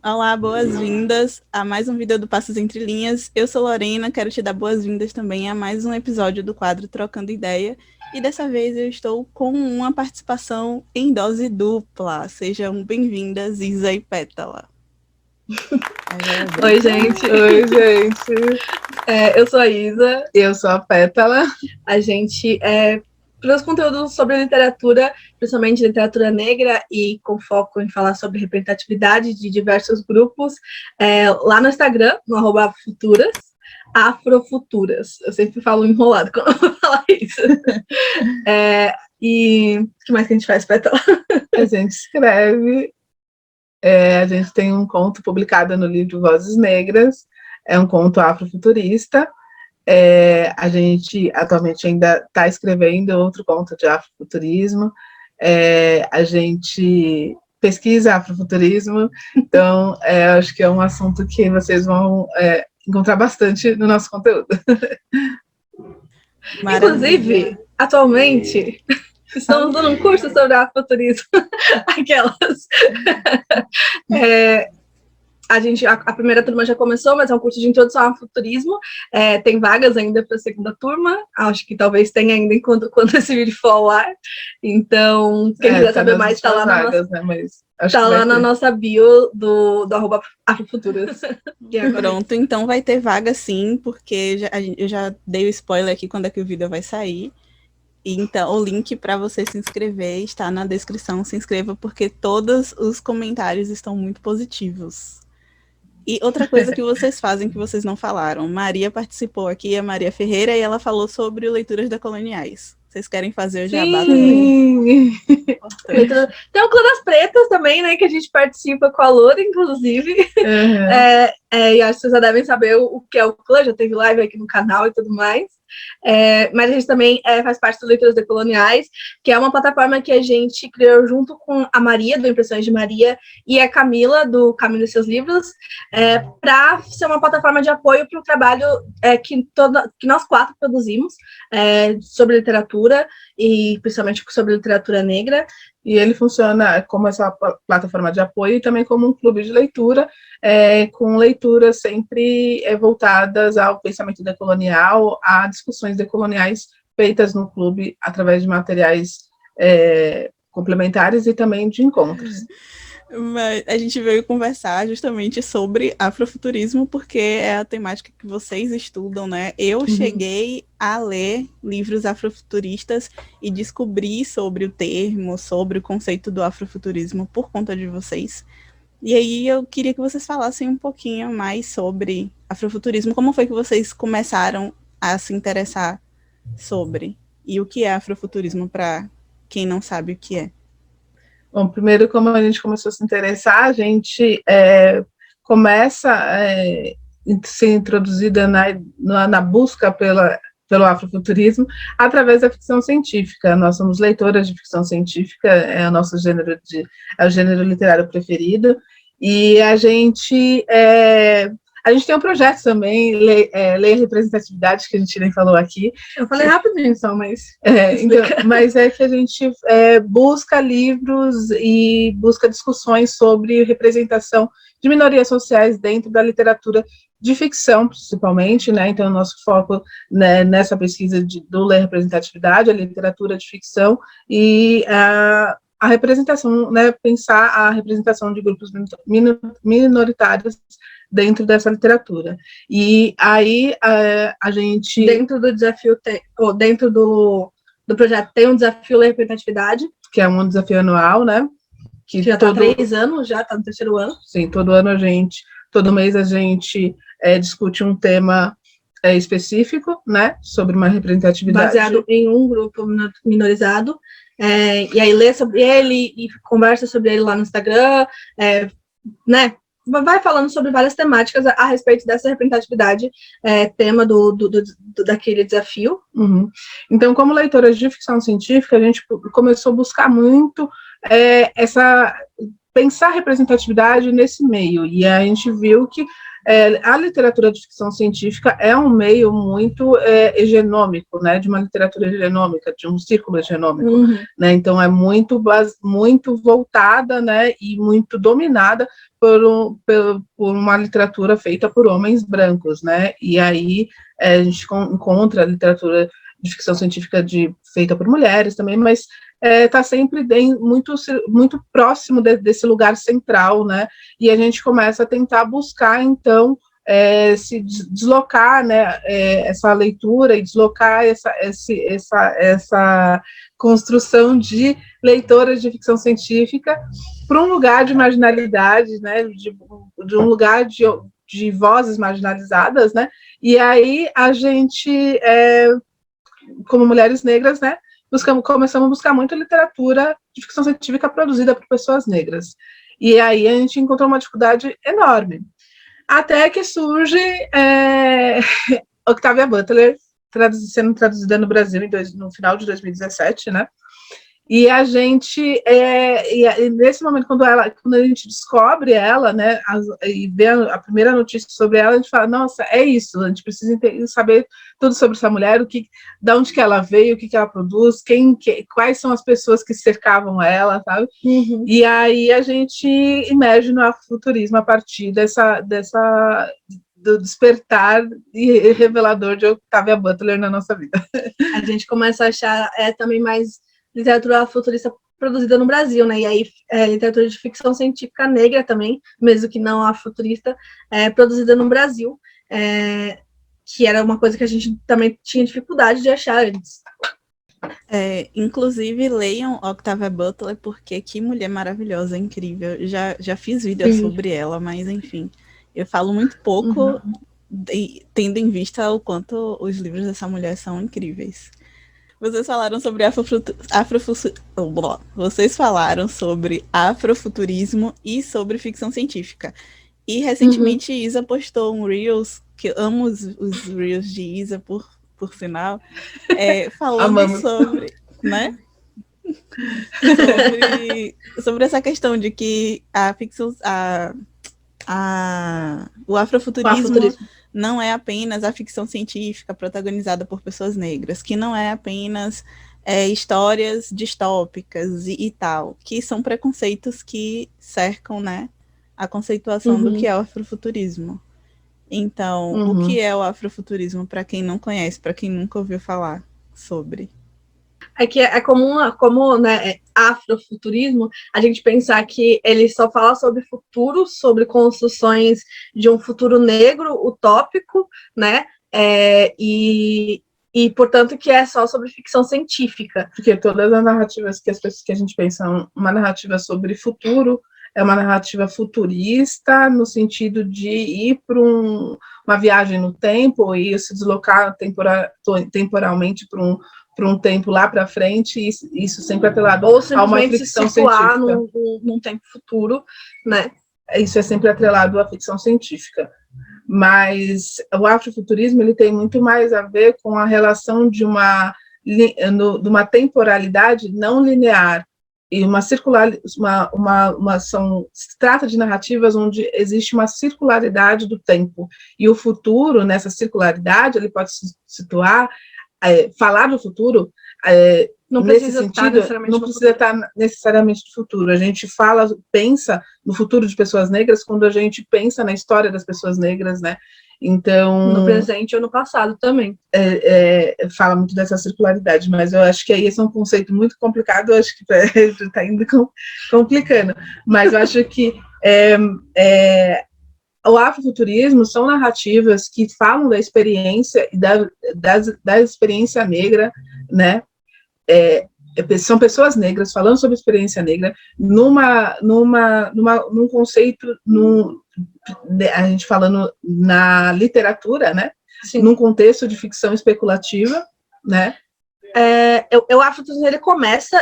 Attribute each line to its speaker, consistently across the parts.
Speaker 1: Olá, boas-vindas a mais um vídeo do Passos Entre Linhas. Eu sou Lorena, quero te dar boas-vindas também a mais um episódio do quadro Trocando Ideia. E dessa vez eu estou com uma participação em dose dupla. Sejam bem-vindas, Isa e Pétala.
Speaker 2: Oi, gente.
Speaker 3: Oi, gente.
Speaker 2: Eu sou a Isa.
Speaker 3: Eu sou a Pétala.
Speaker 2: A gente produz conteúdo sobre literatura, principalmente literatura negra, e com foco em falar sobre representatividade de diversos grupos, lá no Instagram, no @Afrofuturas. Afrofuturas. Eu sempre falo enrolado quando eu vou falar isso. E o que mais que a gente faz, Pétala?
Speaker 3: A gente escreve. A gente tem um conto publicado no livro Vozes Negras. É um conto afrofuturista. A gente atualmente ainda está escrevendo outro conto de afrofuturismo. A gente pesquisa afrofuturismo, então acho que é um assunto que vocês vão encontrar bastante no nosso conteúdo.
Speaker 2: Inclusive, atualmente, estamos dando um curso sobre afrofuturismo. Aquelas. A primeira turma já começou, mas é um curso de introdução ao futurismo. Tem vagas ainda para a segunda turma. Acho que talvez tenha ainda quando esse vídeo for ao ar. Então, quem quiser saber mais, está lá, na nossa bio do @Afrofuturas.
Speaker 1: Pronto, então vai ter vaga sim, porque eu já dei o spoiler aqui quando é que o vídeo vai sair. Então, o link para você se inscrever está na descrição. Se inscreva, porque todos os comentários estão muito positivos. E outra coisa que vocês fazem que vocês não falaram. Maria participou aqui, a Maria Ferreira, e ela falou sobre leituras decoloniais. Vocês querem fazer o jabá também?
Speaker 2: Tem o Clã das Pretas também, né? Que a gente participa com a Loura, inclusive.
Speaker 3: Uhum.
Speaker 2: E acho que vocês já devem saber o que é o clã, já teve live aqui no canal e tudo mais. Mas a gente também faz parte do Leituras Decoloniais, que é uma plataforma que a gente criou junto com a Maria, do Impressões de Maria, e a Camila, do Caminho dos Seus Livros, para ser uma plataforma de apoio para o trabalho que nós quatro produzimos sobre literatura, e principalmente sobre literatura negra.
Speaker 3: E ele funciona como essa plataforma de apoio e também como um clube de leitura, com leituras sempre voltadas ao pensamento decolonial, a discussões decoloniais feitas no clube através de materiais complementares e também de encontros.
Speaker 1: Mas a gente veio conversar justamente sobre afrofuturismo, porque é a temática que vocês estudam, né? Eu cheguei a ler livros afrofuturistas e descobri sobre o termo, sobre o conceito do afrofuturismo por conta de vocês. E aí eu queria que vocês falassem um pouquinho mais sobre afrofuturismo. Como foi que vocês começaram a se interessar sobre? E o que é afrofuturismo para quem não sabe o que é?
Speaker 3: Bom, primeiro, como a gente começou a se interessar, a gente começa a ser introduzida na busca pelo afrofuturismo através da ficção científica. Nós somos leitoras de ficção científica, é o nosso gênero literário preferido, e a gente tem um projeto também, Lei Representatividade, que a gente nem falou aqui.
Speaker 2: Eu falei rapidinho só, mas...
Speaker 3: mas é que a gente busca livros e busca discussões sobre representação de minorias sociais dentro da literatura de ficção, principalmente, né? Então, o nosso foco, né, nessa pesquisa do Lei Representatividade, a literatura de ficção e a representação, né, pensar a representação de grupos minoritários dentro dessa literatura. E aí a gente...
Speaker 2: Dentro do desafio, dentro do projeto, tem um desafio Lei Representatividade,
Speaker 3: que é um desafio anual, né?
Speaker 2: Que já está há 3 anos, já está no 3º ano.
Speaker 3: Sim, todo mês a gente discute um tema específico, né, sobre uma representatividade.
Speaker 2: Baseado em um grupo minorizado, e aí lê sobre ele e conversa sobre ele lá no Instagram, né, vai falando sobre várias temáticas a respeito dessa representatividade, tema daquele desafio.
Speaker 3: Uhum. Então, como leitoras de ficção científica, a gente começou a buscar muito pensar representatividade nesse meio, e a gente viu que a literatura de ficção científica é um meio muito hegemônico, né, de uma literatura hegemônica, de um círculo hegemônico, né, então é muito voltada, né, e muito dominada por uma literatura feita por homens brancos, né, e aí a gente encontra a literatura de ficção científica feita por mulheres também, mas está sempre muito próximo desse lugar central, né? E a gente começa a tentar buscar, então, se deslocar, né, essa leitura e deslocar essa construção de leitoras de ficção científica para um lugar de marginalidade, né, de um lugar de vozes marginalizadas, né? E aí a gente, como mulheres negras, né, começamos a buscar muita literatura de ficção científica produzida por pessoas negras. E aí a gente encontrou uma dificuldade enorme. Até que surge Octavia Butler, sendo traduzida no Brasil no final de 2017, né? E a gente, nesse momento, quando a gente descobre ela, né, e vê a primeira notícia sobre ela, a gente fala, nossa, é isso, a gente precisa saber tudo sobre essa mulher, de onde que ela veio, o que ela produz, quais são as pessoas que cercavam ela, sabe? E aí a gente emerge no afrofuturismo a partir do despertar e revelador de Octavia Butler na nossa vida.
Speaker 2: A gente começa a achar também mais literatura futurista produzida no Brasil, né? E aí literatura de ficção científica negra também, mesmo que não a futurista, produzida no Brasil, que era uma coisa que a gente também tinha dificuldade de achar antes.
Speaker 1: Inclusive, leiam Octavia Butler, porque que mulher maravilhosa, incrível. Já fiz vídeo sobre ela, mas enfim, eu falo muito pouco, tendo em vista o quanto os livros dessa mulher são incríveis. Vocês falaram sobre vocês falaram sobre afrofuturismo e sobre ficção científica. E recentemente Isa postou um Reels, que eu amo os Reels de Isa, por sinal, falando sobre, né? sobre essa questão de que a ficção, o afrofuturismo não é apenas a ficção científica protagonizada por pessoas negras, que não é apenas histórias distópicas e tal, que são preconceitos que cercam, né, a conceituação do que é o afrofuturismo. Então, o que é o afrofuturismo para quem não conhece, para quem nunca ouviu falar sobre?
Speaker 2: É que é comum, como né, afrofuturismo, a gente pensar que ele só fala sobre futuro, sobre construções de um futuro negro utópico, né? E portanto, que é só sobre ficção científica.
Speaker 3: Porque todas as narrativas que a gente pensa, uma narrativa sobre futuro, é uma narrativa futurista, no sentido de ir para uma viagem no tempo e se deslocar temporalmente para um tempo lá para frente, e isso sempre atrelado a uma ficção científica.
Speaker 2: Num tempo futuro, né?
Speaker 3: Isso é sempre atrelado à ficção científica. Mas o afrofuturismo ele tem muito mais a ver com a relação de uma temporalidade não linear e uma se trata de narrativas onde existe uma circularidade do tempo, e o futuro, nessa circularidade, ele pode se situar, falar do futuro, nesse sentido, não precisa estar necessariamente do futuro. A gente pensa no futuro de pessoas negras quando a gente pensa na história das pessoas negras, né? Então,
Speaker 2: no presente ou no passado também.
Speaker 3: Fala muito dessa circularidade, mas eu acho que aí esse é um conceito muito complicado, eu acho que está indo complicando. Mas eu acho que o afrofuturismo são narrativas que falam da experiência e da experiência negra, né? São pessoas negras falando sobre experiência negra num conceito, a gente falando na literatura, né? Sim. Num contexto de ficção especulativa, né?
Speaker 2: O afrofuturismo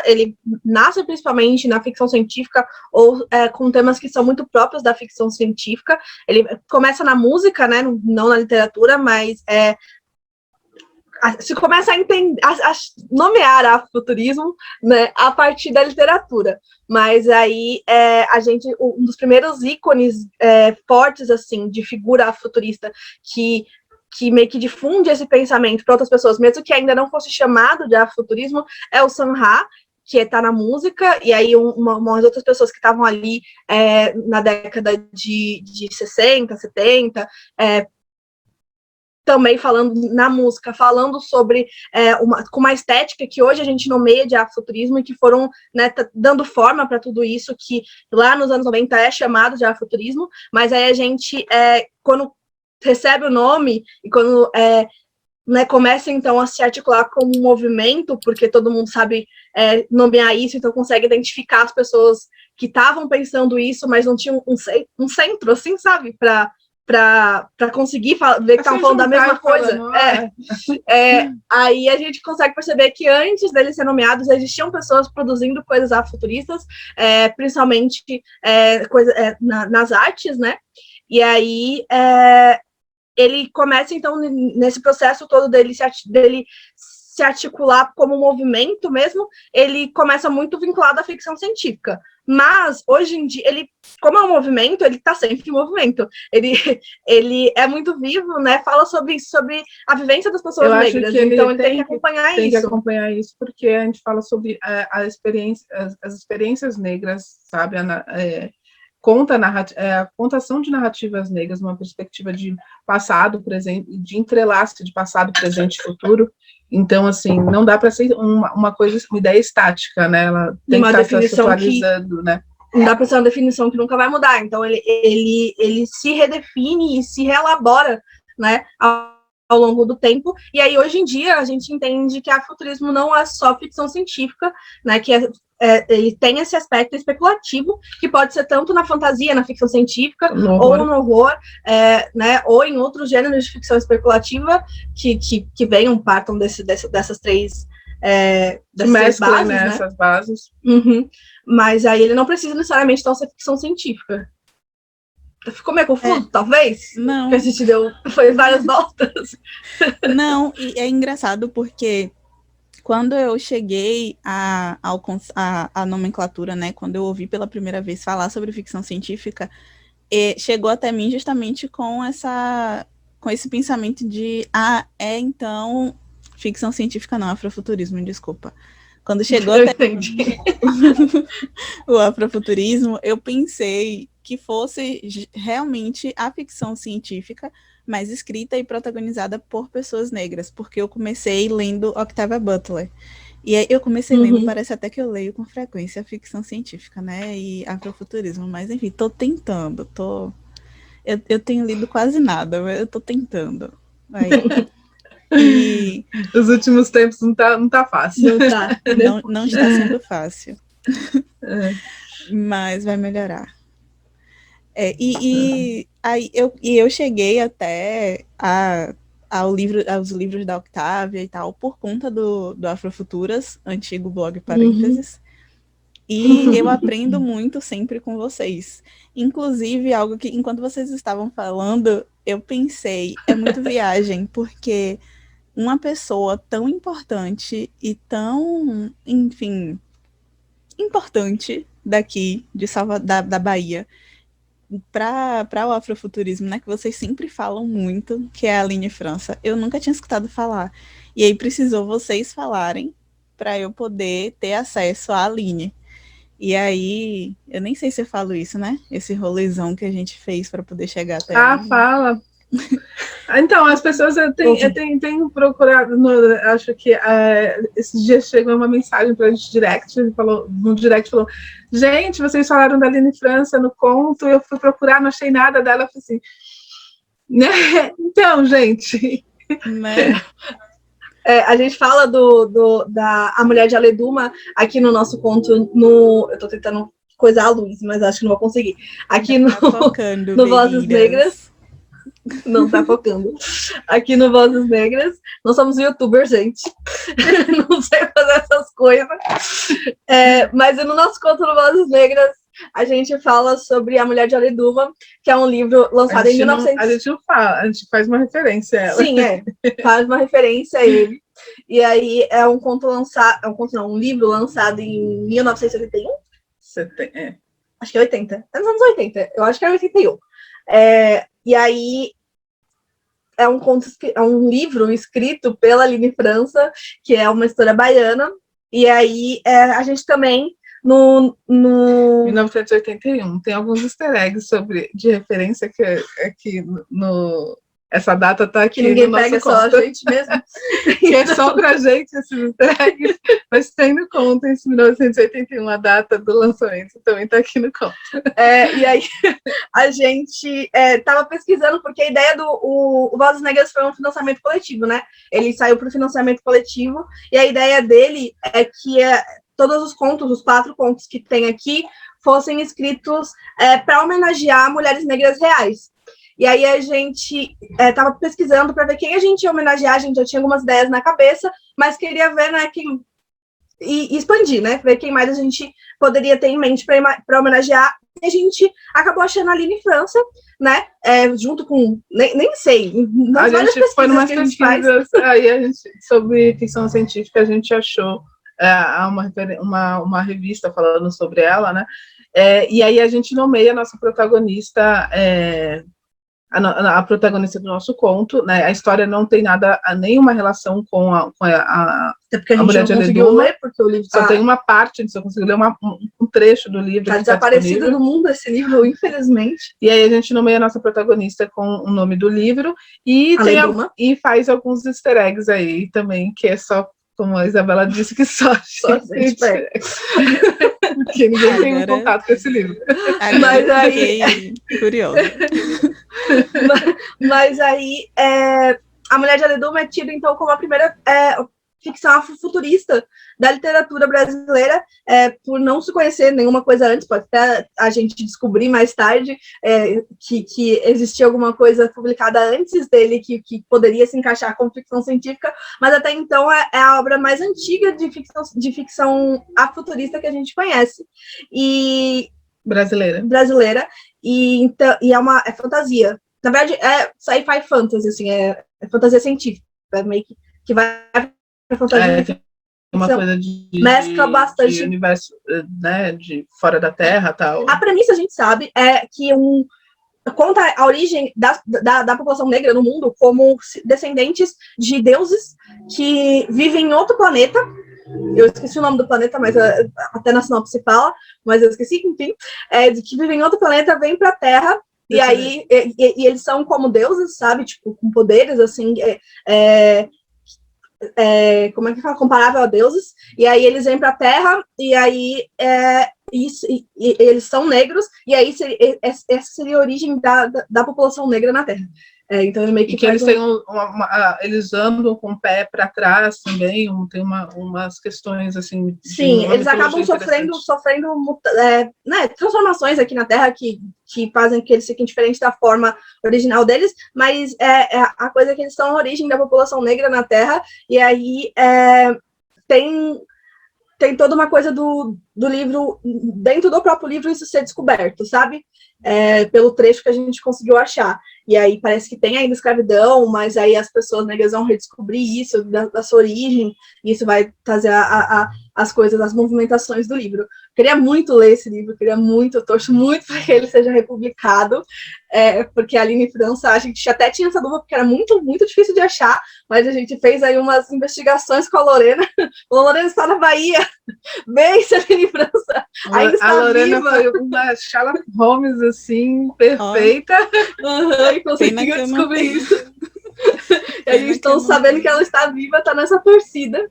Speaker 2: ele nasce principalmente na ficção científica ou com temas que são muito próprios da ficção científica. Ele começa na música, né? Não na literatura, mas se começa a entender, a nomear afrofuturismo, né, a partir da literatura. Mas aí um dos primeiros ícones fortes assim de figura afrofuturista que meio que difunde esse pensamento para outras pessoas, mesmo que ainda não fosse chamado de afrofuturismo, é o Sun Ra, que está na música, e aí umas outras pessoas que estavam ali na década de 60, 70, também falando na música, falando sobre com uma estética que hoje a gente nomeia de afrofuturismo e que foram, né, dando forma para tudo isso que lá nos anos 90 é chamado de afrofuturismo, mas aí a gente, quando recebe o nome e quando né, começa então a se articular como um movimento, porque todo mundo sabe nomear isso, então consegue identificar as pessoas que estavam pensando isso, mas não tinham um centro, assim, sabe, para conseguir ver que estavam falando da mesma coisa. Aí a gente consegue perceber que antes deles serem nomeados, existiam pessoas produzindo coisas afrofuturistas, principalmente nas artes, né? E aí ele começa, então, nesse processo todo dele se articular como um movimento mesmo, ele começa muito vinculado à ficção científica. Mas, hoje em dia, como é um movimento, ele está sempre em movimento. Ele é muito vivo, né? Fala sobre a vivência das pessoas negras. Então, ele tem que acompanhar isso.
Speaker 3: Tem que acompanhar isso, porque a gente fala sobre as experiências negras, sabe? A contação de narrativas negras numa perspectiva de passado, presente, de entrelaço de passado, presente e futuro. Então, assim, não dá para ser uma ideia estática, né? Ela tem que estar se atualizando, né?
Speaker 2: Não dá para ser uma definição que nunca vai mudar. Então, ele se redefine e se reelabora, né, ao longo do tempo. E aí, hoje em dia, a gente entende que afrofuturismo não é só ficção científica, né, que ele tem esse aspecto especulativo, que pode ser tanto na fantasia, na ficção científica, ou no horror, né, ou em outros gêneros de ficção especulativa que partam dessas três
Speaker 3: mescla,
Speaker 2: bases,
Speaker 3: né, essas bases.
Speaker 2: Uhum. Mas aí ele não precisa necessariamente ser ficção científica. Ficou meio confuso, talvez?
Speaker 1: Não.
Speaker 2: Que a gente foi várias voltas.
Speaker 1: Não, e é engraçado porque quando eu cheguei à nomenclatura, né, quando eu ouvi pela primeira vez falar sobre ficção científica, chegou até mim justamente com esse pensamento de, então, ficção científica não, afrofuturismo, desculpa. Quando chegou até mim, o afrofuturismo, eu pensei que fosse realmente a ficção científica, mas escrita e protagonizada por pessoas negras, porque eu comecei lendo Octavia Butler. E aí eu comecei lendo, parece até que eu leio com frequência ficção científica, né, e afrofuturismo, mas enfim, tô tentando, eu tenho lido quase nada, mas eu tô tentando. E
Speaker 3: os últimos tempos não tá fácil.
Speaker 1: Não está sendo fácil. Mas vai melhorar. Aí eu cheguei até aos livros da Octavia e tal, por conta do Afrofuturas, antigo blog Parênteses. E eu aprendo muito sempre com vocês. Inclusive, algo que, enquanto vocês estavam falando, eu pensei, é muito viagem, porque uma pessoa tão importante e tão, enfim, importante daqui, da Bahia, para o afrofuturismo, né, que vocês sempre falam muito, que é a Aline França. Eu nunca tinha escutado falar. E aí precisou vocês falarem para eu poder ter acesso à Aline. E aí, eu nem sei se eu falo isso, né? Esse rolezão que a gente fez para poder chegar até
Speaker 3: aí. Fala. Então, as pessoas eu tenho procurado, acho que esses dias chegou uma mensagem para a gente no direct falou, gente, vocês falaram da Aline França no conto, eu fui procurar, não achei nada dela, eu falei assim, né? Então, gente,
Speaker 1: né?
Speaker 2: A gente fala da A Mulher de Aleduma aqui no nosso conto, eu tô tentando coisar a luz, mas acho que não vou conseguir. Aqui no Vozes Negras. Não tá focando. Aqui no Vozes Negras, nós somos youtubers, gente. Não sei fazer essas coisas. Mas no nosso conto no Vozes Negras, a gente fala sobre A Mulher de Aleduma, que é um livro lançado em 1900.
Speaker 3: A gente não fala, a gente faz uma referência a ela.
Speaker 2: Sim, faz uma referência a ele. E aí é um conto lançado, um livro lançado em 1981? Acho que é 80. É nos anos 80, eu acho que é 81. E aí é um livro escrito pela Aline França, que é uma história baiana. E aí a gente também no
Speaker 3: 1981 tem alguns easter eggs de referência que essa data está aqui.
Speaker 2: Que ninguém pega, só a gente mesmo.
Speaker 3: Que é só pra gente esses easter eggs, mas tem no conto, em 1981, a data do lançamento também está aqui no conto.
Speaker 2: E aí a gente estava pesquisando, porque a ideia do Vozes Negras foi um financiamento coletivo, né? Ele saiu para o financiamento coletivo, e a ideia dele é que todos os contos, os 4 contos que tem aqui, fossem escritos para homenagear mulheres negras reais. E aí a gente estava pesquisando para ver quem a gente ia homenagear, a gente já tinha algumas ideias na cabeça, mas queria ver, né, e expandir, né, ver quem mais a gente poderia ter em mente para homenagear. E a gente acabou achando a Aline França, né, junto com, nem sei,
Speaker 3: a gente foi numa pesquisa sobre ficção científica, a gente achou uma revista falando sobre ela, né, e aí a gente nomeia a nossa protagonista, a protagonista do nosso conto, né? A história não tem nenhuma relação com a
Speaker 2: até porque a
Speaker 3: Mulher
Speaker 2: gente
Speaker 3: de
Speaker 2: não conseguiu ler, porque o livro
Speaker 3: só tem uma parte, a gente só conseguiu ler um trecho do livro.
Speaker 2: Está desaparecido do mundo esse livro, infelizmente.
Speaker 3: E aí a gente nomeia a nossa protagonista com o nome do livro e faz alguns easter eggs aí também, que é só, como a Isabela disse, que só gente porque ninguém tem um contato com esse livro.
Speaker 1: Mas aí curioso.
Speaker 2: Mas aí A Mulher de Aleduma é tida então como a primeira ficção afrofuturista da literatura brasileira, por não se conhecer nenhuma coisa antes, pode até a gente descobrir mais tarde que existia alguma coisa publicada antes dele que poderia se encaixar como ficção científica, mas até então é a obra mais antiga de ficção afrofuturista que a gente conhece. E brasileira então, é fantasia. Na verdade, é sci-fi fantasy, assim, é fantasia científica, meio que vai para fantasia.
Speaker 3: Uma coisa de
Speaker 2: mescla bastante
Speaker 3: de universo, né, de fora da Terra, tal.
Speaker 2: A premissa a gente sabe é que conta a origem da população negra no mundo como descendentes de deuses que vivem em outro planeta. Eu esqueci o nome do planeta, mas até na sinopse fala, mas eu esqueci, enfim, que vivem em outro planeta, vêm para a Terra. E aí, e eles são como deuses, sabe? Tipo, com poderes, assim, como é que fala? Comparável a deuses. E aí eles vêm para a Terra, e aí eles são negros, e aí essa seria a origem da população negra na Terra. Então ele meio que
Speaker 3: eles têm eles andam com o pé para trás também, tem umas questões assim.
Speaker 2: Sim, eles acabam sofrendo né, transformações aqui na Terra que fazem que eles fiquem diferentes da forma original deles, mas a coisa é que eles são a origem da população negra na Terra, e aí tem toda uma coisa do livro, dentro do próprio livro, isso ser descoberto, sabe? Pelo trecho que a gente conseguiu achar. E aí parece que tem ainda escravidão, mas aí as pessoas negras vão redescobrir isso, da sua origem, e isso vai trazer as coisas, as movimentações do livro. Queria muito ler esse livro, eu torço muito para que ele seja republicado, porque a Aline França, a gente até tinha essa dúvida, porque era muito, muito difícil de achar, mas a gente fez aí umas investigações com a Lorena. A Lorena está na Bahia. Beijo, Aline França. Ainda está
Speaker 3: a Lorena
Speaker 2: viva.
Speaker 3: Foi uma Sherlock Holmes, assim, perfeita.
Speaker 2: E conseguiu descobrir isso. E a gente está sabendo que ela está viva, está nessa torcida,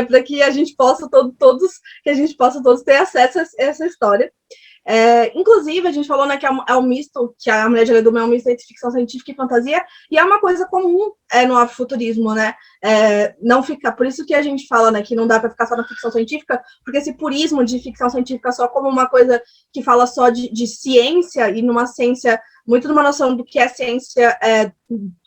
Speaker 2: para que a gente possa todos ter acesso a essa história. Inclusive, a gente falou, né, que é um misto, que a Mulher de Aleduma é um misto entre ficção científica e fantasia, e é uma coisa comum no afrofuturismo, né? Não fica, por isso que a gente fala, né, que não dá para ficar só na ficção científica, porque esse purismo de ficção científica só como uma coisa que fala só de ciência, e numa ciência muito numa noção do que é ciência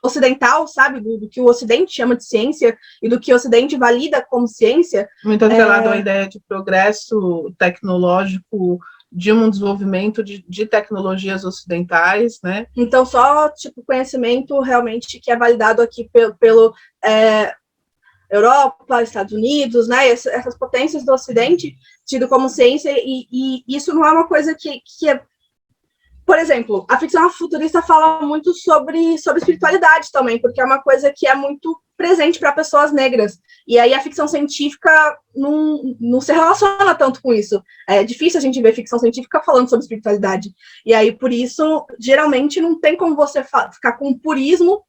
Speaker 2: ocidental, sabe? Do que o Ocidente chama de ciência e do que o Ocidente valida como ciência.
Speaker 3: Muito atrelado à ideia de progresso tecnológico, de um desenvolvimento de tecnologias ocidentais, né?
Speaker 2: Então, só tipo conhecimento realmente que é validado aqui pelo Europa, Estados Unidos, né? Essas potências do Ocidente, tido como ciência, e isso não é uma coisa que é. Por exemplo, a ficção futurista fala muito sobre espiritualidade também, porque é uma coisa que é muito presente para pessoas negras. E aí a ficção científica não se relaciona tanto com isso. É difícil a gente ver ficção científica falando sobre espiritualidade. E aí, por isso, geralmente não tem como você ficar com purismo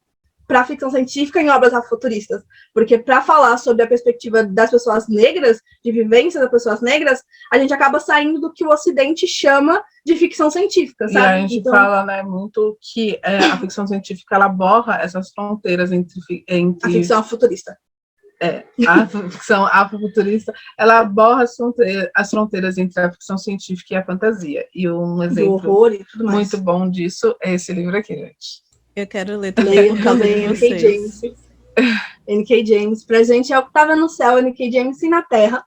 Speaker 2: para a ficção científica em obras afrofuturistas, porque para falar sobre a perspectiva das pessoas negras, de vivência das pessoas negras, a gente acaba saindo do que o Ocidente chama de ficção científica, sabe?
Speaker 3: E a gente fala, né, muito que a ficção científica, ela borra essas fronteiras entre
Speaker 2: a ficção futurista.
Speaker 3: A ficção afrofuturista, ela borra as fronteiras entre a ficção científica e a fantasia. E um exemplo
Speaker 2: horror e tudo mais.
Speaker 3: Muito bom disso é esse livro aqui, gente.
Speaker 1: Eu quero ler também por causa de
Speaker 2: N.K. James. N.K. James. Presente é o que estava no céu, N.K. James e na terra.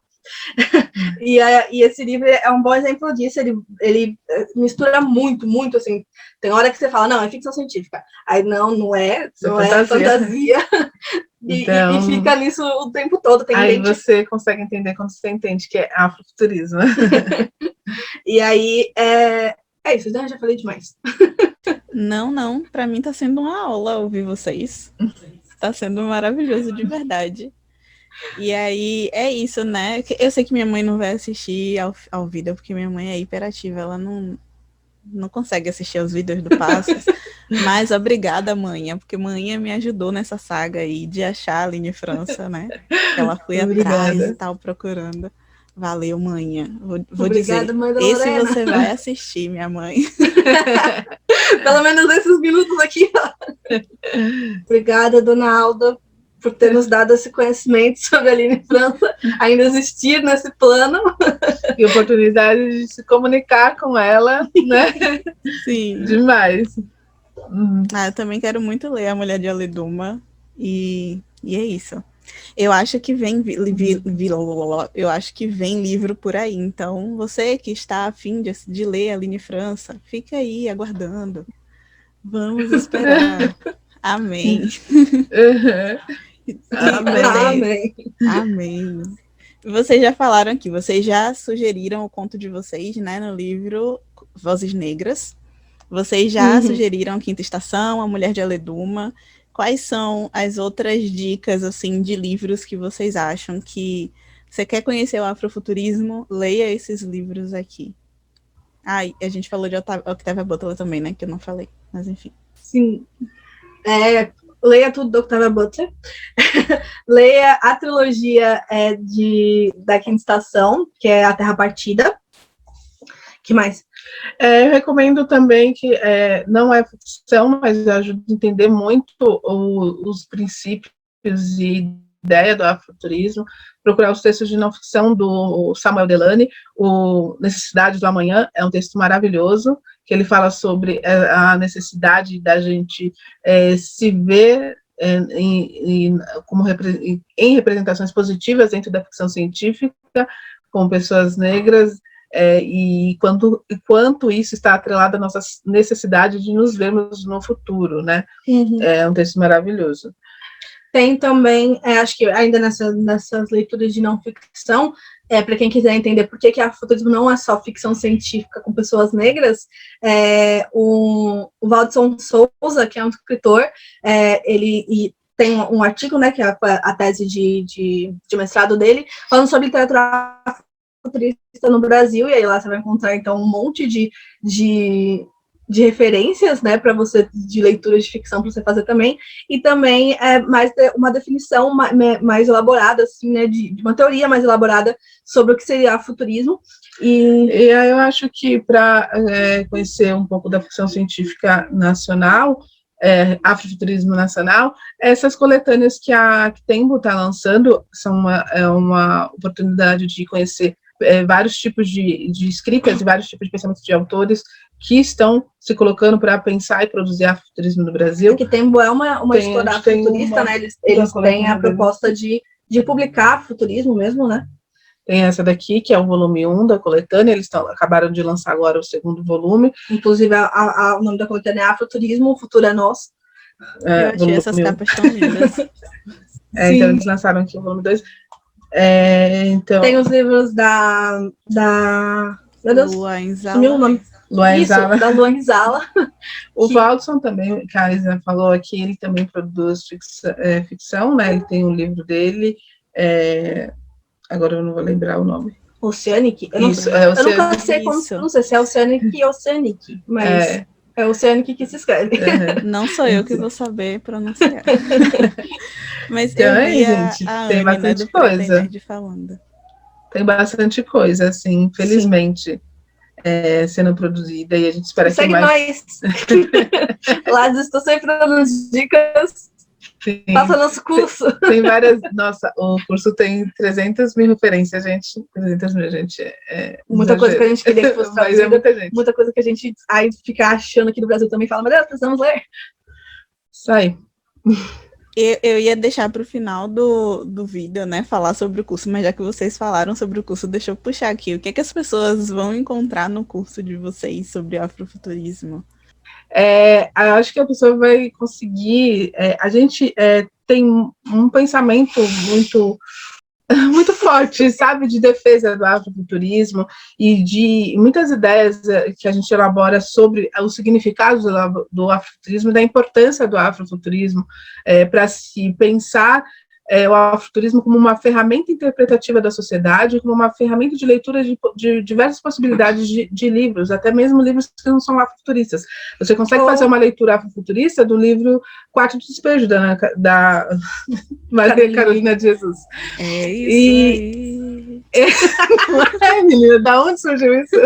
Speaker 2: E esse livro é um bom exemplo disso. Ele mistura muito, muito, assim. Tem hora que você fala, não, é ficção científica. Aí não é fantasia.
Speaker 3: Então,
Speaker 2: e fica nisso o tempo todo.
Speaker 3: Aí você consegue entender quando você entende que é afrofuturismo.
Speaker 2: E aí, é isso, né? Já falei demais.
Speaker 1: Não. Pra mim tá sendo uma aula ouvir vocês. Tá sendo maravilhoso, de verdade. E aí, é isso, né? Eu sei que minha mãe não vai assistir ao vídeo, porque minha mãe é hiperativa, ela não consegue assistir aos vídeos do Passos. Mas obrigada, mãe, porque mãe me ajudou nessa saga aí de achar a Aline França, né? Ela foi atrás e tal, procurando. Valeu, manhã. Vou
Speaker 2: Obrigada,
Speaker 1: dizer,
Speaker 2: mãe da
Speaker 1: esse
Speaker 2: Lorena.
Speaker 1: você vai assistir, minha mãe.
Speaker 2: Pelo menos esses minutos aqui, ó. Obrigada, dona Alda, por ter nos dado esse conhecimento sobre a Aline França, ainda existir nesse plano.
Speaker 3: E oportunidade de se comunicar com ela, né?
Speaker 1: Sim.
Speaker 3: Demais.
Speaker 1: Eu também quero muito ler A Mulher de Aleduma. E é isso. Eu acho que vem livro por aí. Então, você que está a fim de ler a Aline França, fica aí aguardando. Vamos esperar. Amém. Amém. Vocês já falaram aqui, vocês já sugeriram o conto de vocês, né, no livro Vozes Negras. Vocês já sugeriram a Quinta Estação, A Mulher de Aleduma. Quais são as outras dicas, assim, de livros que vocês acham que você quer conhecer o afrofuturismo? Leia esses livros aqui. E a gente falou de Octavia Butler também, né? Que eu não falei, mas enfim.
Speaker 2: Sim. Leia tudo do Octavia Butler. Leia a trilogia da Quinta Estação, que é A Terra Partida. Que mais?
Speaker 3: Eu recomendo também que não é ficção, mas ajuda a entender muito os princípios e ideia do afrofuturismo, procurar os textos de não ficção do Samuel Delany, o Necessidades do Amanhã, é um texto maravilhoso, que ele fala sobre a necessidade da gente se ver em representações positivas dentro da ficção científica, com pessoas negras, e quanto isso está atrelado à nossa necessidade de nos vermos no futuro, né? É um texto maravilhoso.
Speaker 2: Tem também, acho que ainda nessas leituras de não ficção, para quem quiser entender por que afrofuturismo não é só ficção científica com pessoas negras, o Waldson Souza, que é um escritor, ele tem um artigo, né, que é a tese de mestrado dele, falando sobre literatura futurista no Brasil, e aí lá você vai encontrar, então, um monte de referências, né, para você, de leituras de ficção para você fazer também, e também mais uma definição mais elaborada, assim, né, de uma teoria mais elaborada sobre o que seria futurismo.
Speaker 3: E aí eu acho que para conhecer um pouco da ficção científica nacional, afrofuturismo nacional, essas coletâneas que a Tembo está lançando são uma oportunidade de conhecer vários tipos de escritas e vários tipos de pensamentos de autores que estão se colocando para pensar e produzir afrofuturismo no Brasil.
Speaker 2: Que Tembo é uma editora afrofuturista, né? Eles têm a proposta de publicar futurismo mesmo, né?
Speaker 3: Tem essa daqui, que é o volume 1 da coletânea, eles acabaram de lançar agora o segundo volume.
Speaker 2: Inclusive, o nome da coletânea é Afroturismo, o Futuro é Nosso.
Speaker 1: Eu achei essas capas tão lindas.
Speaker 3: Então eles lançaram aqui o volume 2. Então...
Speaker 2: Tem os livros da meu Deus, sumiu o nome.
Speaker 3: Luanzala.
Speaker 2: Isso, da Luanzala.
Speaker 3: O Valdson também, que a Alisa falou aqui, ele também produz ficção, né? Ele tem um livro dele, agora eu não vou lembrar o nome.
Speaker 2: Oceanic? Eu
Speaker 3: nunca
Speaker 2: sei como se pronuncia, se é Oceanic ou Oceanic, mas é Oceanic que se escreve.
Speaker 1: Não sou eu que vou saber pronunciar. Mas
Speaker 3: então,
Speaker 1: eu vi
Speaker 3: gente, tem
Speaker 1: Anne,
Speaker 3: bastante
Speaker 1: do
Speaker 3: coisa.
Speaker 1: falando.
Speaker 3: Tem bastante coisa, assim, infelizmente. Sendo produzida, e a gente espera
Speaker 2: segue
Speaker 3: que mais...
Speaker 2: Lá estou sempre dando dicas. Sim. Faça nosso curso.
Speaker 3: Tem várias... Nossa, o curso tem 300 mil referências, gente. 300 mil, gente.
Speaker 2: Muita coisa que a gente queria que fosse traduzida.
Speaker 3: Muita gente.
Speaker 2: Muita coisa que a gente aí fica achando aqui no Brasil também. Fala, meu Deus, precisamos ler.
Speaker 3: Isso aí.
Speaker 1: Eu ia deixar para o final do vídeo, né, falar sobre o curso, mas já que vocês falaram sobre o curso, deixa eu puxar aqui. O que é que as pessoas vão encontrar no curso de vocês sobre afrofuturismo?
Speaker 3: Eu acho que a pessoa vai conseguir... a gente tem um pensamento muito forte, sabe, de defesa do afrofuturismo e de muitas ideias que a gente elabora sobre os significados do afrofuturismo, da importância do afrofuturismo para se pensar o afrofuturismo como uma ferramenta interpretativa da sociedade, como uma ferramenta de leitura de diversas possibilidades de livros, até mesmo livros que não são afrofuturistas. Você consegue fazer uma leitura afrofuturista do livro Quarto de Despejo, da Maria Carolina de Jesus.
Speaker 1: É isso aí.
Speaker 3: Menina, da onde surgiu isso?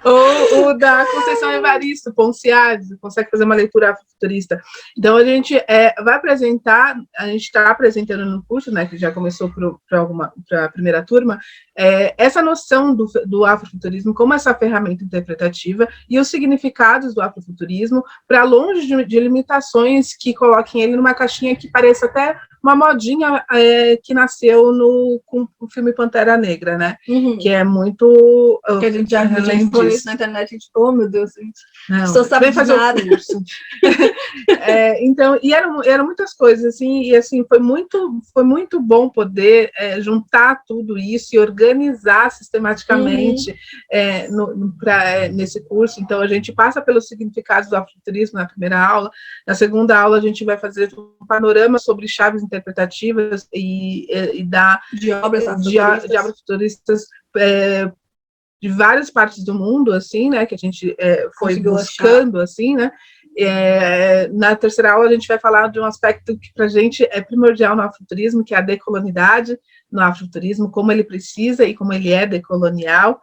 Speaker 3: Ou o da Conceição Evaristo, Ponciades, consegue fazer uma leitura afrofuturista. Então, a gente vai apresentar, a gente está apresentando no curso, né, que já começou para a primeira turma, essa noção do afrofuturismo como essa ferramenta interpretativa e os significados do afrofuturismo, para longe de limitações que coloquem ele numa caixinha que pareça até uma modinha que nasceu com o filme Pantera Negra, né?
Speaker 2: Uhum.
Speaker 3: Que é muito...
Speaker 2: Que a gente já viu isso na internet, a gente, oh meu Deus, gente,
Speaker 3: não,
Speaker 2: estou sabendo fazer o curso.
Speaker 3: Então, e eram muitas coisas, assim, e assim, foi muito bom poder juntar tudo isso e organizar sistematicamente nesse curso. Então, a gente passa pelos significados do afrofuturismo na primeira aula, na segunda aula a gente vai fazer um panorama sobre chaves interpretativas de obras afrofuturistas de várias partes do mundo, assim, né, que a gente foi buscando, assim, né. Na terceira aula a gente vai falar de um aspecto que para a gente é primordial no afrofuturismo, que é a decolonidade no afrofuturismo, como ele precisa e como ele é decolonial,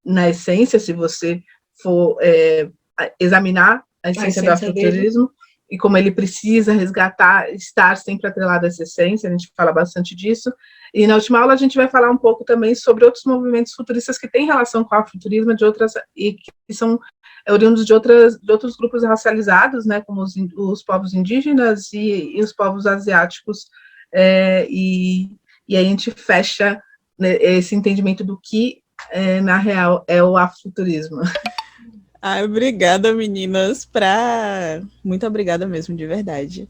Speaker 3: na essência, se você for examinar a essência do afrofuturismo, e como ele precisa resgatar, estar sempre atrelado a essa essência, a gente fala bastante disso. E na última aula a gente vai falar um pouco também sobre outros movimentos futuristas que têm relação com o afrofuturismo e que são oriundos de outros grupos racializados, né, como os povos indígenas e os povos asiáticos, e aí a gente fecha, né, esse entendimento do que, na real, é o afrofuturismo.
Speaker 1: Ai, obrigada, meninas. Muito obrigada mesmo, de verdade.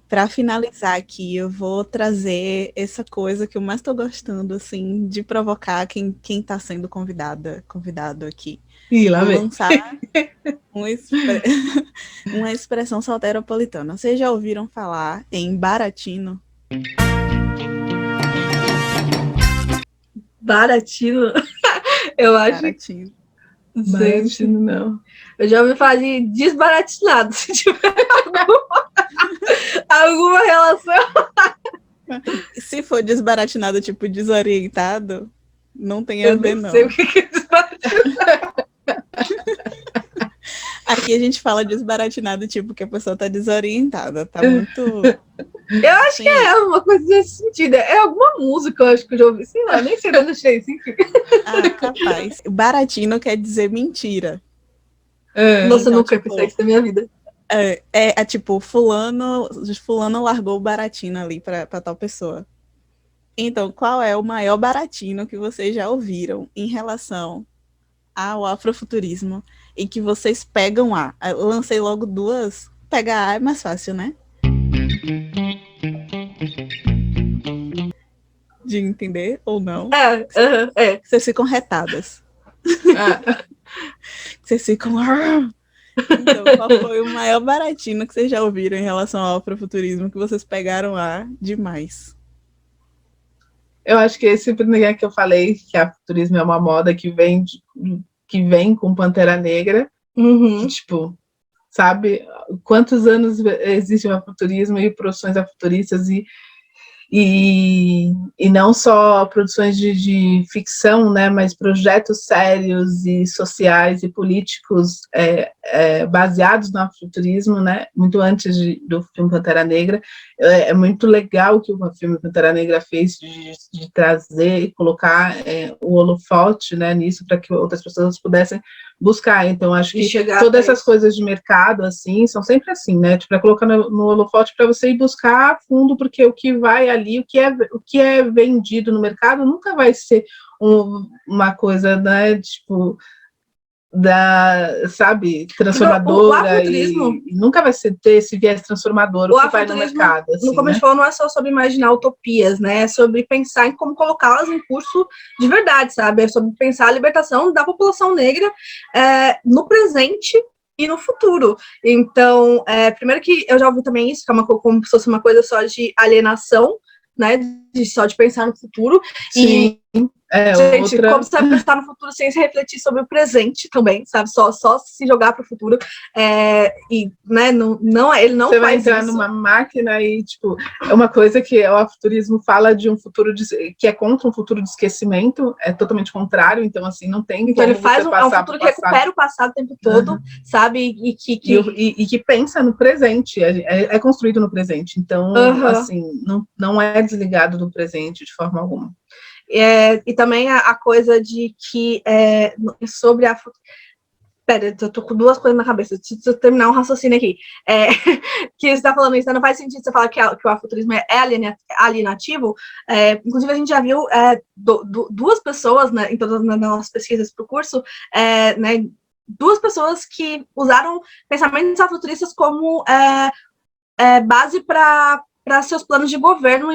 Speaker 1: Para finalizar aqui, eu vou trazer essa coisa que eu mais estou gostando, assim, de provocar quem está sendo convidado aqui.
Speaker 3: Vou
Speaker 1: lançar uma expressão soteropolitana. Vocês já ouviram falar em baratino?
Speaker 2: Baratino? Eu acho...
Speaker 3: Baratino, não.
Speaker 2: Eu já ouvi falar de desbaratinado, se tiver alguma relação.
Speaker 1: Se for desbaratinado, tipo desorientado, não tem a ver, não.
Speaker 2: Eu não sei o que é desbaratinado.
Speaker 1: Aqui a gente fala desbaratinado, tipo que a pessoa tá desorientada, tá muito...
Speaker 2: Eu acho que é uma coisa nesse sentido. É alguma música, eu acho que eu já ouvi. Sei lá, nem sei onde eu achei isso.
Speaker 1: Capaz. Baratino quer dizer mentira.
Speaker 2: Nossa, então, eu nunca pensei isso na minha vida.
Speaker 1: Tipo, fulano largou o baratino ali pra tal pessoa. Então, qual é o maior baratino que vocês já ouviram em relação ao afrofuturismo e que vocês pegam A? Eu lancei logo duas. Pegar A é mais fácil, né? De entender ou não. Vocês ficam retadas. Vocês ficam... Então, qual foi o maior baratino que vocês já ouviram em relação ao afrofuturismo que vocês pegaram A demais?
Speaker 3: Eu acho que esse primeiro que eu falei, que afrofuturismo é uma moda que vem com Pantera Negra, que, tipo, sabe quantos anos existe o afrofuturismo e produções afrofuturistas e não só produções de ficção, né, mas projetos sérios e sociais e políticos baseados no afrofuturismo, né, muito antes do filme Pantera Negra. É muito legal o que o filme Pantera Negra fez de trazer e colocar o holofote, né, nisso, para que outras pessoas pudessem buscar. Então, acho que todas essas coisas de mercado, assim, são sempre assim, né, para colocar no holofote para você ir buscar a fundo, porque o que vai ali, o que é vendido no mercado nunca vai ser uma coisa, né, tipo, sabe, transformadora, e nunca vai ter esse viés transformador o que vai no mercado. Assim,
Speaker 2: como a gente falou, não é só sobre imaginar utopias, né? É sobre pensar em como colocá-las em curso de verdade, sabe? É sobre pensar a libertação da população negra no presente e no futuro. Então, primeiro que eu já ouvi também isso, que é como se fosse uma coisa só de alienação, né? Só de pensar no futuro.
Speaker 3: Sim.
Speaker 2: Gente, como você vai pensar no futuro sem se refletir sobre o presente também, sabe? Só se jogar para o futuro. E, né, ele não
Speaker 3: você
Speaker 2: faz
Speaker 3: vai entrar
Speaker 2: isso.
Speaker 3: Numa máquina e, tipo, é uma coisa que o afrofuturismo fala de um futuro que é contra um futuro de esquecimento, é totalmente contrário, então, assim, não tem
Speaker 2: então
Speaker 3: como
Speaker 2: ele faz
Speaker 3: você
Speaker 2: um futuro que recupera o passado o tempo todo, sabe? E
Speaker 3: que pensa no presente, é construído no presente, então, assim, não é desligado do presente de forma alguma.
Speaker 2: E também a coisa de que sobre a... Pera, eu tô com duas coisas na cabeça, deixa eu terminar um raciocínio aqui. Que você tá falando isso, não faz sentido você falar que o afrofuturismo é alienativo. Inclusive, a gente já viu duas pessoas, né, em todas as nossas pesquisas para o curso, né, duas pessoas que usaram pensamentos afrofuturistas como base para seus planos de governo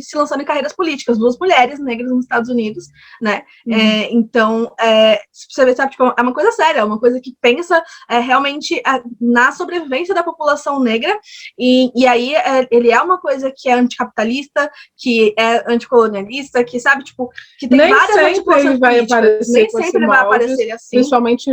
Speaker 2: se lançando em carreiras políticas, duas mulheres negras nos Estados Unidos, né? Então, você vê, sabe, tipo, é uma coisa séria, é uma coisa que pensa realmente na sobrevivência da população negra, e aí ele é uma coisa que é anticapitalista, que é anticolonialista, que, sabe, tipo, que tem
Speaker 3: nem
Speaker 2: várias
Speaker 3: articulações políticas. Vai aparecer
Speaker 2: nem sempre ele vai aparecer assim.
Speaker 3: Principalmente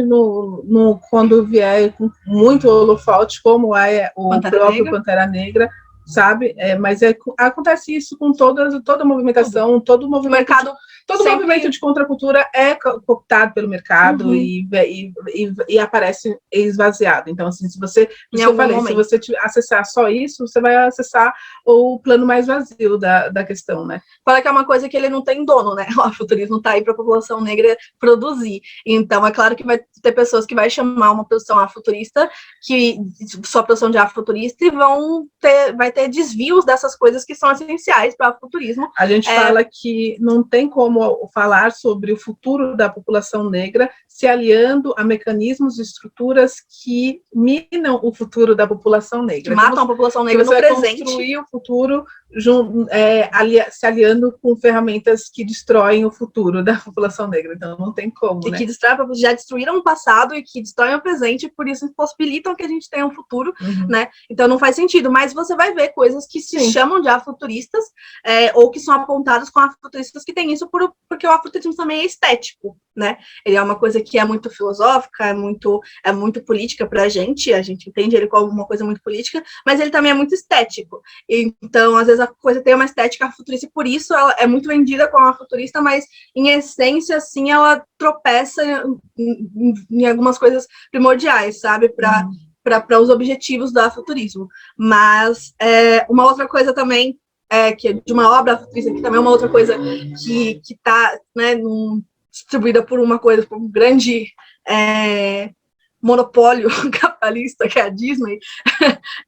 Speaker 3: quando vier com muito holofote, como é o próprio Pantera Negra, sabe? Mas acontece isso com toda movimentação, todo movimento.
Speaker 2: Mercado,
Speaker 3: todo movimento de contracultura é cooptado pelo mercado e aparece esvaziado. Então, assim, se você acessar só isso, você vai acessar o plano mais vazio da questão, né?
Speaker 2: Fala que é uma coisa que ele não tem dono, né? O afrofuturismo está aí para a população negra produzir. Então, é claro que vai ter pessoas que vai chamar uma produção afrofuturista, que sua produção de afrofuturista, e vai ter desvios dessas coisas que são essenciais para o afrofuturismo.
Speaker 3: A gente fala que não tem como falar sobre o futuro da população negra se aliando a mecanismos e estruturas que minam o futuro da população negra.
Speaker 2: Que matam a população negra no presente.
Speaker 3: Construir o futuro se aliando com ferramentas que destroem o futuro da população negra. Então, não tem como, né?
Speaker 2: Que já destruíram o passado e que destroem o presente, e por isso impossibilitam que a gente tenha um futuro, né? Então, não faz sentido. Mas você vai ver coisas que se chamam de afrofuturistas, ou que são apontadas com afrofuturistas que têm isso porque o afrofuturismo também é estético, né? Ele é uma coisa que é muito filosófica, é muito política pra gente, a gente entende ele como uma coisa muito política, mas ele também é muito estético. Então, às vezes, a coisa tem uma estética futurista e por isso ela é muito vendida como futurista, mas, em essência, assim, ela tropeça em algumas coisas primordiais, sabe? Para os objetivos do afuturismo. Mas uma outra coisa também, que é de uma obra futurista, que também é uma outra coisa que está, né, distribuída por um grande monopólio capitalista, que é a Disney,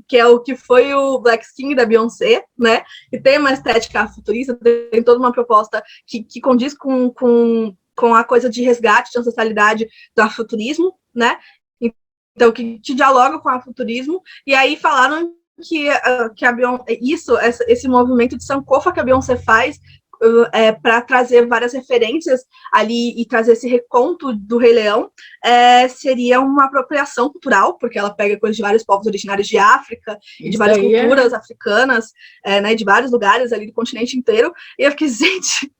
Speaker 2: que é o que foi o Black King da Beyoncé, né? E tem uma estética futurista, tem toda uma proposta que condiz com a coisa de resgate, de ancestralidade do afrofuturismo, né? Então, que te dialoga com o afrofuturismo. E aí falaram que a Beyoncé, esse movimento de sankofa que a Beyoncé faz para trazer várias referências ali e trazer esse reconto do Rei Leão, seria uma apropriação cultural, porque ela pega coisas de vários povos originários de África e de várias culturas africanas, né, de vários lugares ali do continente inteiro. E eu fiquei, gente,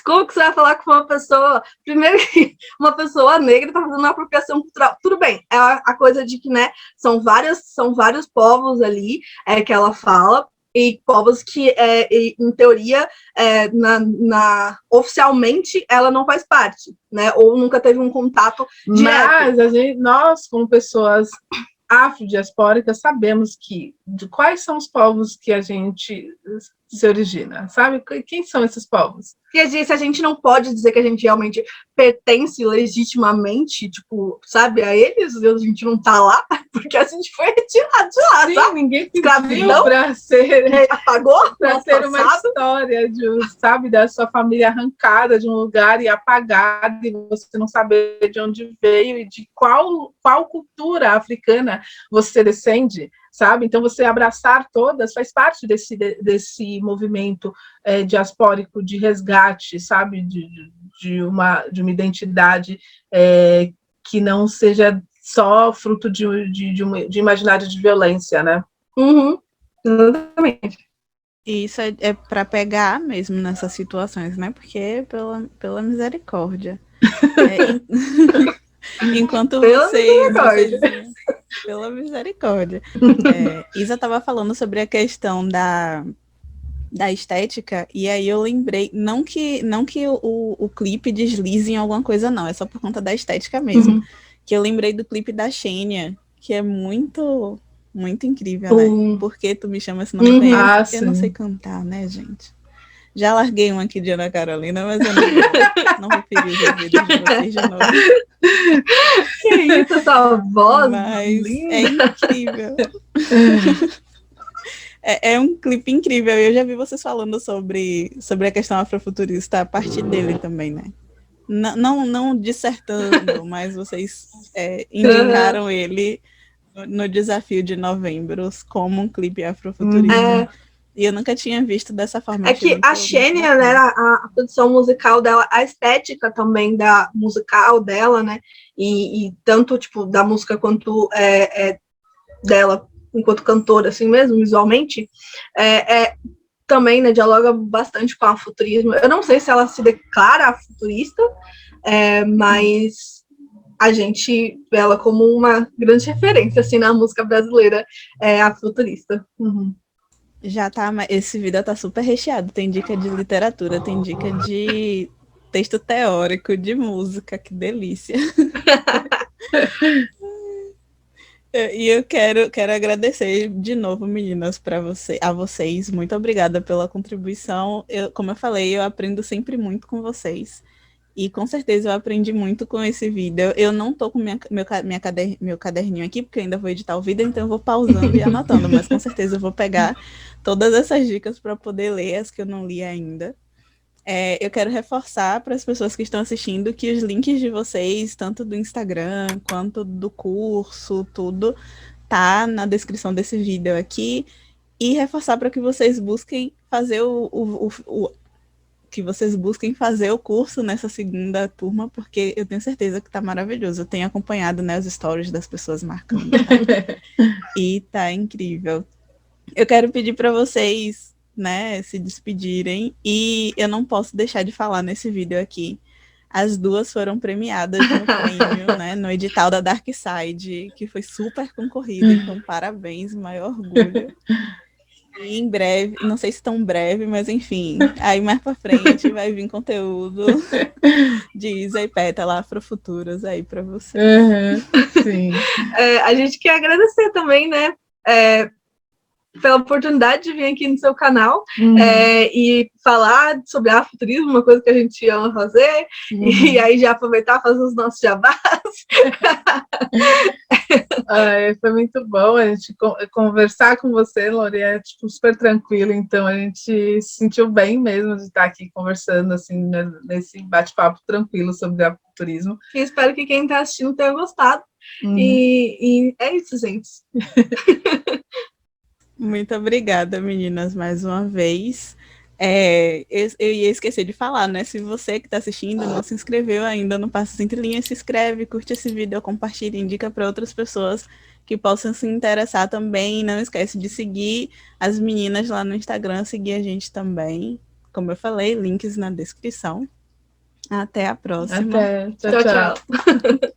Speaker 2: como que você vai falar com uma pessoa... Primeiro que uma pessoa negra está fazendo uma apropriação cultural. Tudo bem, é a coisa de que, né, são vários povos ali que ela fala, e povos que, em teoria, oficialmente, ela não faz parte, né? Ou nunca teve um contato direto.
Speaker 3: Mas nós, como pessoas afrodiaspóricas, sabemos de quais são os povos que a gente se origina, sabe? Quem são esses povos?
Speaker 2: E se a gente não pode dizer que a gente realmente pertence legitimamente, tipo, sabe, a eles, a gente não tá lá, porque a gente foi retirado de lá,
Speaker 3: sim,
Speaker 2: sabe?
Speaker 3: Ninguém pediu para ser...
Speaker 2: Apagou?
Speaker 3: Para ser uma história, sabe, da sua família arrancada de um lugar e apagada, e você não saber de onde veio e de qual cultura africana você descende, sabe? Então, você abraçar todas faz parte desse movimento diaspórico de resgate, sabe? De uma identidade que não seja só fruto de imaginário de violência, né?
Speaker 2: Uhum. Exatamente.
Speaker 1: E isso é para pegar mesmo nessas situações, né? Porque pela misericórdia. Enquanto vocês pela misericórdia. Isa estava falando sobre a questão da estética, e aí eu lembrei, não que o clipe deslize em alguma coisa, não, é só por conta da estética mesmo. Que eu lembrei do clipe da Xenia, que é muito, muito incrível, né? Porque tu me chama se não me conhece. Eu não sei cantar, né, gente? Já larguei um aqui de Ana Carolina, mas eu não vou ferir os ouvidos de vocês de novo.
Speaker 2: Que isso, essa voz
Speaker 1: mas
Speaker 2: linda.
Speaker 1: É incrível. É um clipe incrível. Eu já vi vocês falando sobre a questão afrofuturista a partir dele também, né? Não dissertando, mas vocês indicaram ele no desafio de novembro como um clipe afrofuturista. E eu nunca tinha visto dessa forma.
Speaker 2: É que a Xenia, né, a produção musical dela, a estética também da musical dela, né, e tanto, tipo, da música quanto dela enquanto cantora, assim mesmo, visualmente, também, né, dialoga bastante com o futurismo. Eu não sei se ela se declara futurista, mas a gente vê ela como uma grande referência, assim, na música brasileira futurista.
Speaker 1: Já tá, esse vídeo tá super recheado, tem dica de literatura, tem dica de texto teórico, de música, que delícia. E eu quero agradecer de novo, meninas, a vocês. Muito obrigada pela contribuição. Como eu falei, eu aprendo sempre muito com vocês. E com certeza eu aprendi muito com esse vídeo. Eu não tô com meu caderninho aqui, porque eu ainda vou editar o vídeo, então eu vou pausando e anotando. Mas com certeza eu vou pegar todas essas dicas para poder ler as que eu não li ainda. Eu quero reforçar para as pessoas que estão assistindo que os links de vocês, tanto do Instagram quanto do curso, tudo tá na descrição desse vídeo aqui. E reforçar para que vocês busquem fazer o curso nessa segunda turma, porque eu tenho certeza que tá maravilhoso. Eu tenho acompanhado, né, os stories das pessoas marcando. Tá? E tá incrível. Eu quero pedir para vocês, né, se despedirem, e eu não posso deixar de falar nesse vídeo aqui. As duas foram premiadas no prêmio, né, no edital da Dark Side, que foi super concorrido, então parabéns, maior orgulho. E em breve, não sei se tão breve, mas enfim, aí mais pra frente vai vir conteúdo de Isa e Pétala Afrofuturas aí pra vocês.
Speaker 3: Sim.
Speaker 2: A gente quer agradecer também, né, pela oportunidade de vir aqui no seu canal e falar sobre afrofuturismo, uma coisa que a gente ama fazer, e aí já aproveitar e fazer os nossos jabás.
Speaker 3: Foi muito bom a gente conversar com você, Lori, é tipo, super tranquilo, então a gente se sentiu bem mesmo de estar aqui conversando assim, né, nesse bate-papo tranquilo sobre afuturismo.
Speaker 2: E espero que quem está assistindo tenha gostado. E é isso, gente.
Speaker 1: Muito obrigada, meninas, mais uma vez. Eu ia esquecer de falar, né? Se você que está assistindo não se inscreveu ainda no Passos Entre Linhas, se inscreve, curte esse vídeo, compartilha, indica para outras pessoas que possam se interessar também. Não esquece de seguir as meninas lá no Instagram, seguir a gente também. Como eu falei, links na descrição. Até a próxima.
Speaker 3: Até. Tchau, tchau.